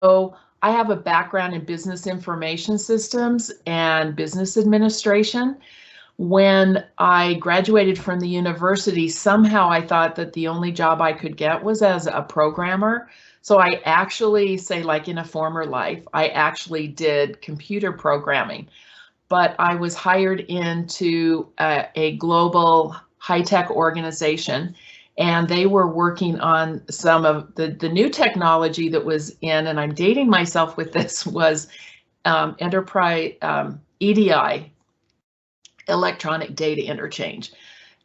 So I have a background in business information systems and business administration. When I graduated from the university, somehow I thought that the only job I could get was as a programmer. So I actually, say like in a former life, I actually did computer programming, but I was hired into a global high-tech organization, and they were working on some of the new technology that was in, and I'm dating myself with this, was enterprise EDI, electronic data interchange.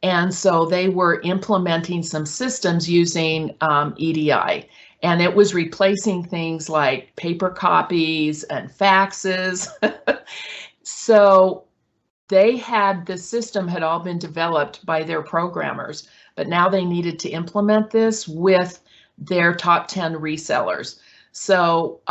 And so they were implementing some systems using EDI, and it was replacing things like paper copies and faxes. So the system had all been developed by their programmers, but now they needed to implement this with their top 10 resellers. So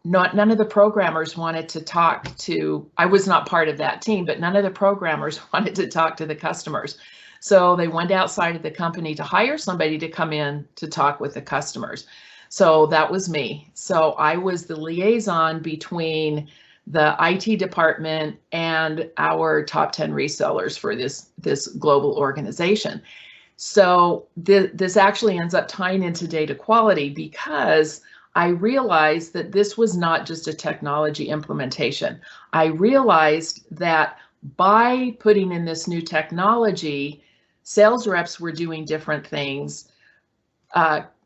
none of the programmers wanted to talk to, I was not part of that team, but none of the programmers wanted to talk to the customers. So they went outside of the company to hire somebody to come in to talk with the customers. So that was me. So I was the liaison between the IT department and our top 10 resellers for this global organization. So this actually ends up tying into data quality, because I realized that this was not just a technology implementation. I realized that by putting in this new technology, sales reps were doing different things,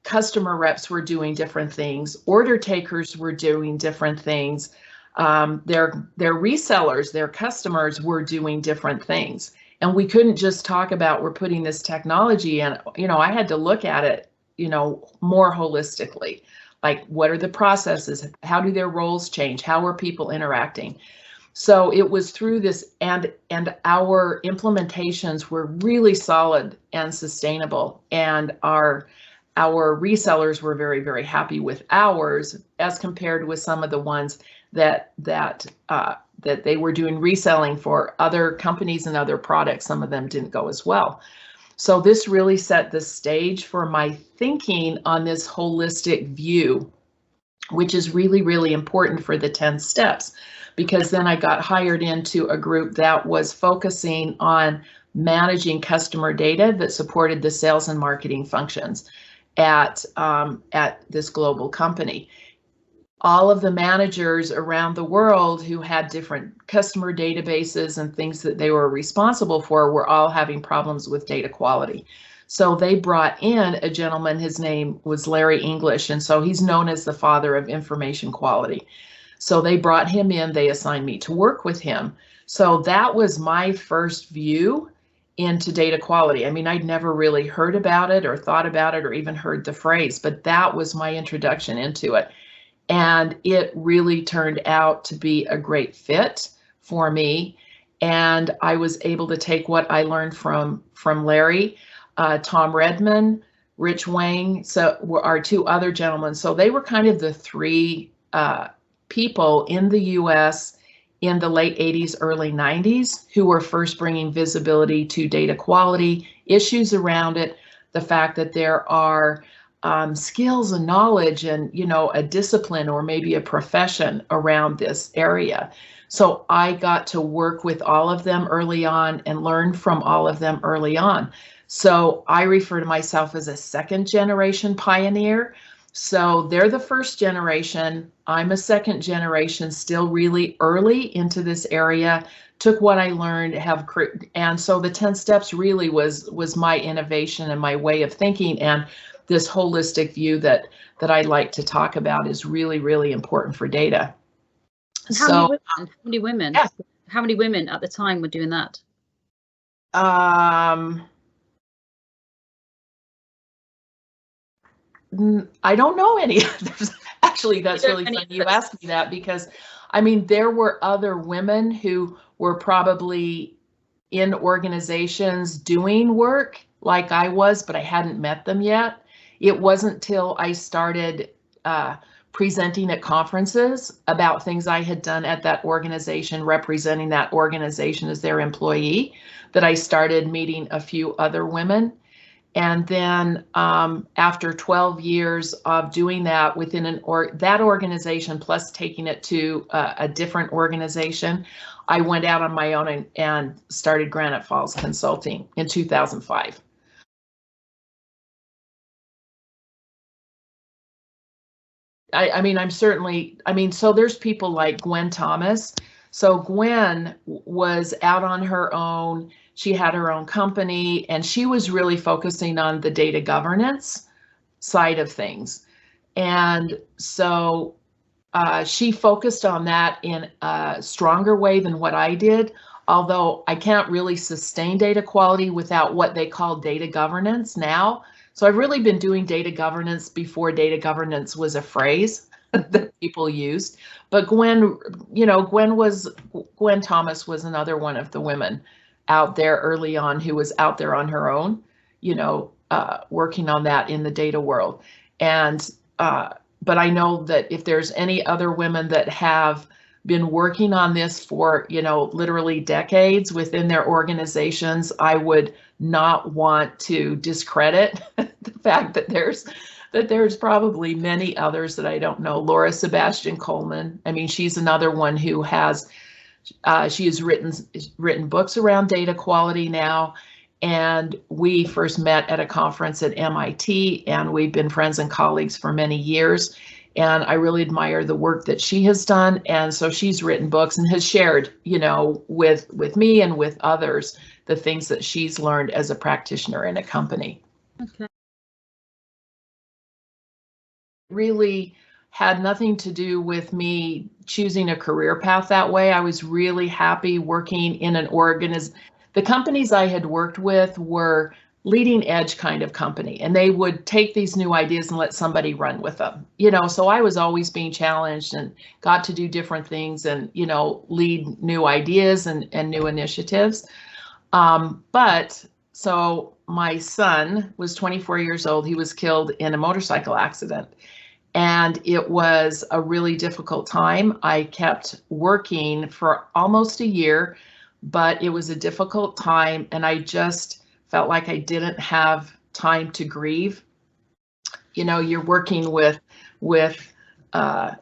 customer reps were doing different things, order takers were doing different things, their resellers, their customers were doing different things. And we couldn't just talk about we're putting this technology in. I had to look at it, more holistically. Like, what are the processes? How do their roles change? How are people interacting? So it was through this, and our implementations were really solid and sustainable, and our resellers were very, very happy with ours as compared with some of the ones that they were doing reselling for other companies and other products. Some of them didn't go as well. So this really set the stage for my thinking on this holistic view, which is really, really important for the 10 steps, because then I got hired into a group that was focusing on managing customer data that supported the sales and marketing functions at this global company. All of the managers around the world who had different customer databases and things that they were responsible for were all having problems with data quality. So they brought in a gentleman, his name was Larry English, and so he's known as the father of information quality. So they brought him in, they assigned me to work with him. So that was my first view into data quality. I mean, I'd never really heard about it or thought about it or even heard the phrase, but that was my introduction into it. And it really turned out to be a great fit for me. And I was able to take what I learned from Larry, Tom Redman, Rich Wang, so were our two other gentlemen. So they were kind of the three people in the US in the late 80s, early 90s, who were first bringing visibility to data quality, issues around it, the fact that there are skills and knowledge and, a discipline or maybe a profession around this area. So I got to work with all of them early on and learn from all of them early on. So I refer to myself as a second generation pioneer. So they're the first generation. I'm a second generation, still really early into this area, took what I learned, and so the 10 steps really was my innovation and my way of thinking, and this holistic view that I like to talk about is really, really important for data. How many women? Yeah. How many women at the time were doing that? I don't know any. Actually, that's really funny you asked me that, because I mean, there were other women who were probably in organizations doing work like I was, but I hadn't met them yet. It wasn't till I started presenting at conferences about things I had done at that organization, representing that organization as their employee, that I started meeting a few other women. And then after 12 years of doing that within that organization, plus taking it to a different organization, I went out on my own and started Granite Falls Consulting in 2005. I mean, so there's people like Gwen Thomas. So Gwen was out on her own. She had her own company, and she was really focusing on the data governance side of things. And so she focused on that in a stronger way than what I did, although I can't really sustain data quality without what they call data governance now. So I've really been doing data governance before data governance was a phrase that people used. But Gwen Thomas was another one of the women out there early on who was out there on her own, working on that in the data world. And but I know that if there's any other women that have been working on this for, literally decades within their organizations, I would not want to discredit the fact that there's probably many others that I don't know. Laura Sebastian Coleman, I mean, she's another one who has, she has written books around data quality now. And we first met at a conference at MIT, and we've been friends and colleagues for many years. And I really admire the work that she has done. And so she's written books and has shared, with me and with others, the things that she's learned as a practitioner in a company. Okay. Really had nothing to do with me choosing a career path that way. I was really happy working in an organization. The companies I had worked with were leading edge kind of company, and they would take these new ideas and let somebody run with them. So I was always being challenged and got to do different things and, lead new ideas and new initiatives. But so my son was 24 years old. He was killed in a motorcycle accident, and it was a really difficult time. I kept working for almost a year, but it was a difficult time, and I just felt like I didn't have time to grieve. You're working with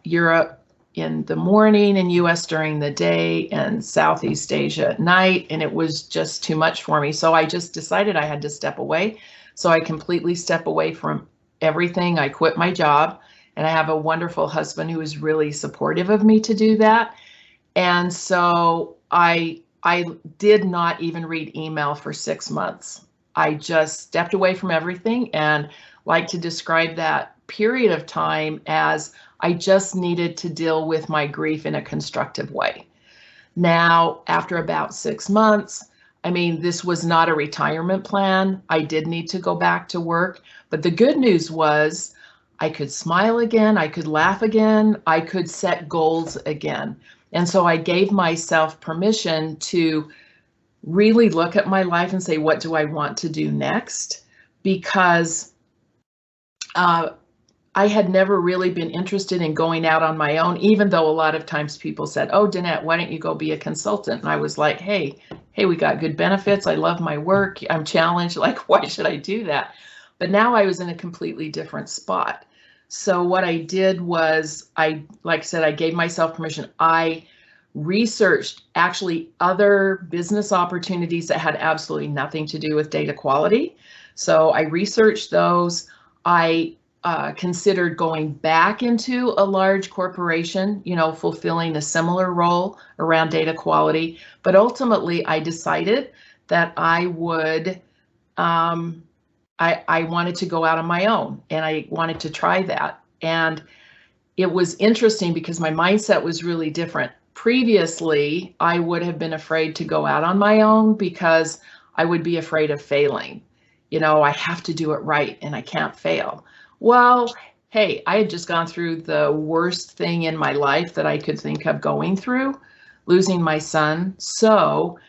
Europe in the morning and US during the day and Southeast Asia at night, and it was just too much for me. So I just decided I had to step away. So I completely stepped away from everything. I quit my job, and I have a wonderful husband who is really supportive of me to do that. And so I did not even read email for 6 months. I just stepped away from everything, and like to describe that period of time as I just needed to deal with my grief in a constructive way. Now, after about 6 months, I mean, this was not a retirement plan. I did need to go back to work, but the good news was I could smile again, I could laugh again, I could set goals again. And so I gave myself permission to really look at my life and say, what do I want to do next? Because I had never really been interested in going out on my own, even though a lot of times people said, oh, Danette, why don't you go be a consultant? And I was like, hey, we got good benefits. I love my work. I'm challenged. Like, why should I do that? But now I was in a completely different spot. So what I did was like I said, I gave myself permission. I researched actually other business opportunities that had absolutely nothing to do with data quality. So I researched those. I considered going back into a large corporation, fulfilling a similar role around data quality. But ultimately, I decided that I would, I wanted to go out on my own, and I wanted to try that. And it was interesting because my mindset was really different. Previously, I would have been afraid to go out on my own because I would be afraid of failing. I have to do it right and I can't fail. Well, hey, I had just gone through the worst thing in my life that I could think of going through, losing my son. So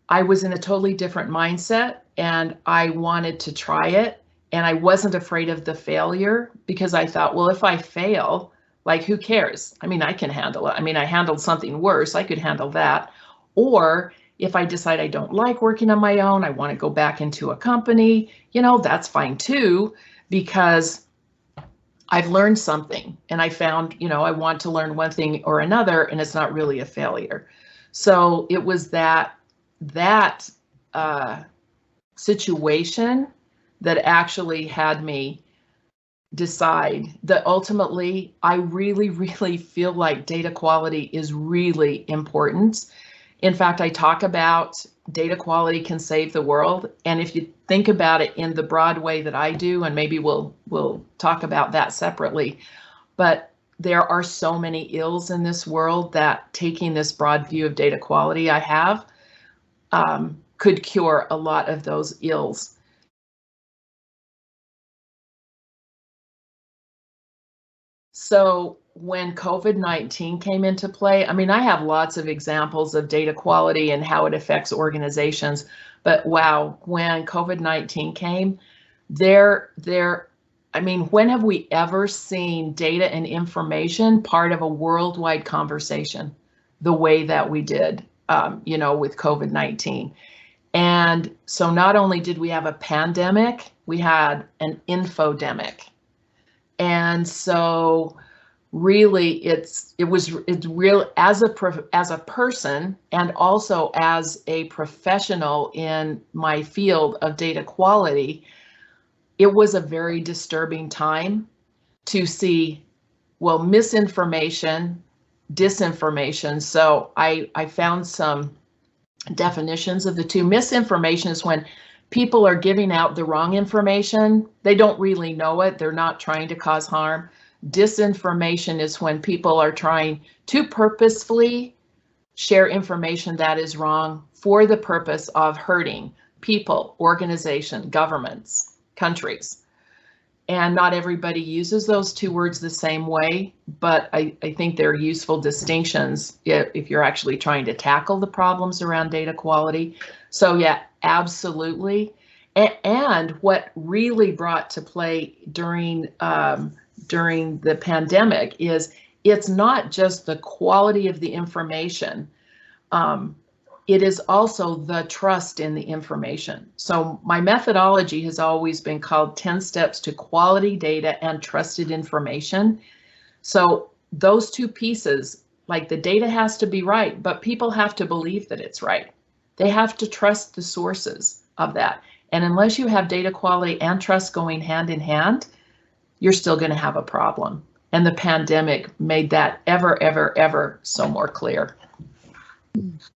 I was in a totally different mindset, and I wanted to try it. And I wasn't afraid of the failure because I thought, well, if I fail, like, who cares? I mean, I can handle it. I mean, I handled something worse. I could handle that. Or If I decide I don't like working on my own, I want to go back into a company, you know, that's fine too, because I've learned something and I found, you know, I want to learn one thing or another, and it's not really a failure. So it was that situation that actually had me decide that ultimately I really, really feel like data quality is really important. In fact, I talk about data quality can save the world. And if you think about it in the broad way that I do, and maybe we'll talk about that separately, but there are so many ills in this world that taking this broad view of data quality I have could cure a lot of those ills. So when COVID-19 came into play, I mean, I have lots of examples of data quality and how it affects organizations, but wow, when COVID-19 came, I mean, when have we ever seen data and information part of a worldwide conversation the way that we did, you know, with COVID-19? And so not only did we have a pandemic, we had an infodemic. And so really it's real as a person and also as a professional in my field of data quality, it was a very disturbing time to see, well, misinformation, disinformation. So I found some definitions of the two. Misinformation is when people are giving out the wrong information. They don't really know it. They're not trying to cause harm. Disinformation is when people are trying to purposefully share information that is wrong for the purpose of hurting people, organizations, governments, countries. And not everybody uses those two words the same way, but I think they're useful distinctions if you're actually trying to tackle the problems around data quality. So yeah, absolutely. And what really brought to play during the pandemic is it's not just the quality of the information. It is also the trust in the information. So my methodology has always been called 10 steps to quality data and trusted information. So those two pieces, like the data has to be right, but people have to believe that it's right. They have to trust the sources of that. And unless you have data quality and trust going hand in hand, you're still going to have a problem. And the pandemic made that ever so more clear.